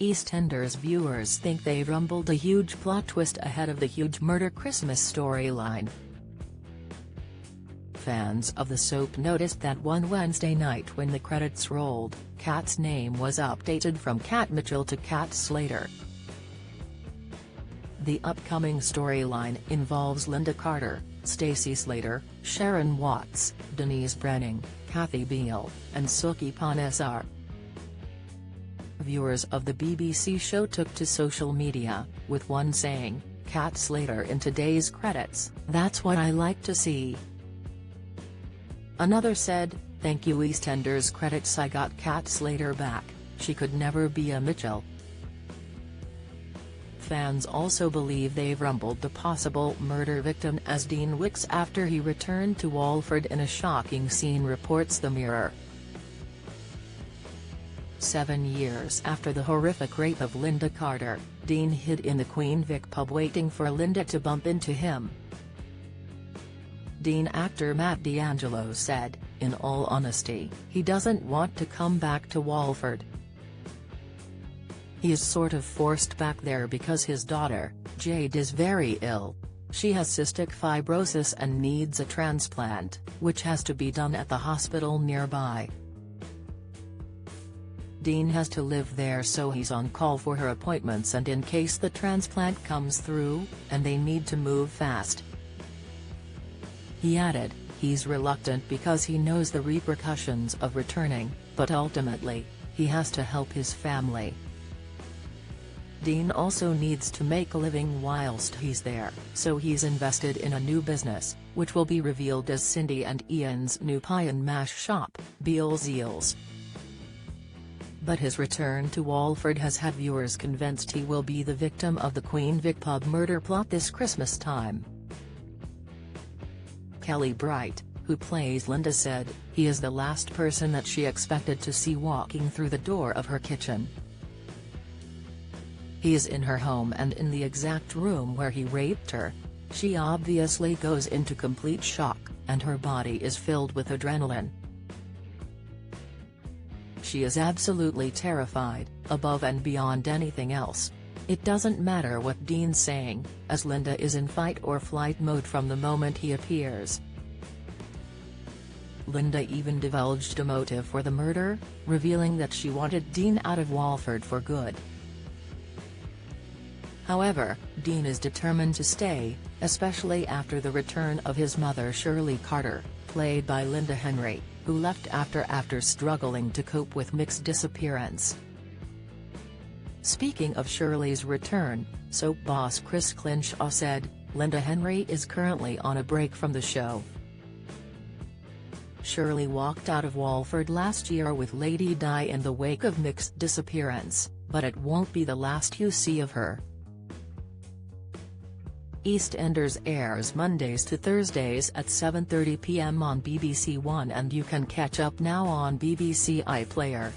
EastEnders viewers think they've rumbled a huge plot twist ahead of the huge murder Christmas storyline. Fans of the soap noticed that one Wednesday night when the credits rolled, Kat's name was updated from Kat Mitchell to Kat Slater. The upcoming storyline involves Linda Carter, Stacey Slater, Sharon Watts, Denise Brenning, Kathy Beale, and Suki Panesar. Viewers of the BBC show took to social media, with one saying, "Kat Slater in today's credits, that's what I like to see." Another said, "Thank you EastEnders credits, I got Kat Slater back, she could never be a Mitchell." Fans also believe they've rumbled the possible murder victim as Dean Wicks after he returned to Walford in a shocking scene, reports The Mirror. 7 years after the horrific rape of Linda Carter, Dean hid in the Queen Vic pub waiting for Linda to bump into him. Dean actor Matt D'Angelo said, "In all honesty, he doesn't want to come back to Walford. He is sort of forced back there because his daughter, Jade, is very ill. She has cystic fibrosis and needs a transplant, which has to be done at the hospital nearby. Dean has to live there, so he's on call for her appointments and in case the transplant comes through, and they need to move fast." He added, "He's reluctant because he knows the repercussions of returning, but ultimately, he has to help his family." Dean also needs to make a living whilst he's there, so he's invested in a new business, which will be revealed as Cindy and Ian's new pie and mash shop, Beale's Eels. But his return to Walford has had viewers convinced he will be the victim of the Queen Vic pub murder plot this Christmas time. Kelly Bright, who plays Linda, said, "He is the last person that she expected to see walking through the door of her kitchen. He is in her home and in the exact room where he raped her. She obviously goes into complete shock, and her body is filled with adrenaline. She is absolutely terrified, above and beyond anything else. It doesn't matter what Dean's saying, as Linda is in fight or flight mode from the moment he appears." Linda even divulged a motive for the murder, revealing that she wanted Dean out of Walford for good. However, Dean is determined to stay, especially after the return of his mother Shirley Carter, played by Linda Henry, who left after struggling to cope with Mick's disappearance. Speaking of Shirley's return, soap boss Chris Clinshaw said, "Linda Henry is currently on a break from the show. Shirley walked out of Walford last year with Lady Di in the wake of Mick's disappearance, but it won't be the last you see of her." EastEnders airs Mondays to Thursdays at 7:30 p.m. on BBC One, and you can catch up now on BBC iPlayer.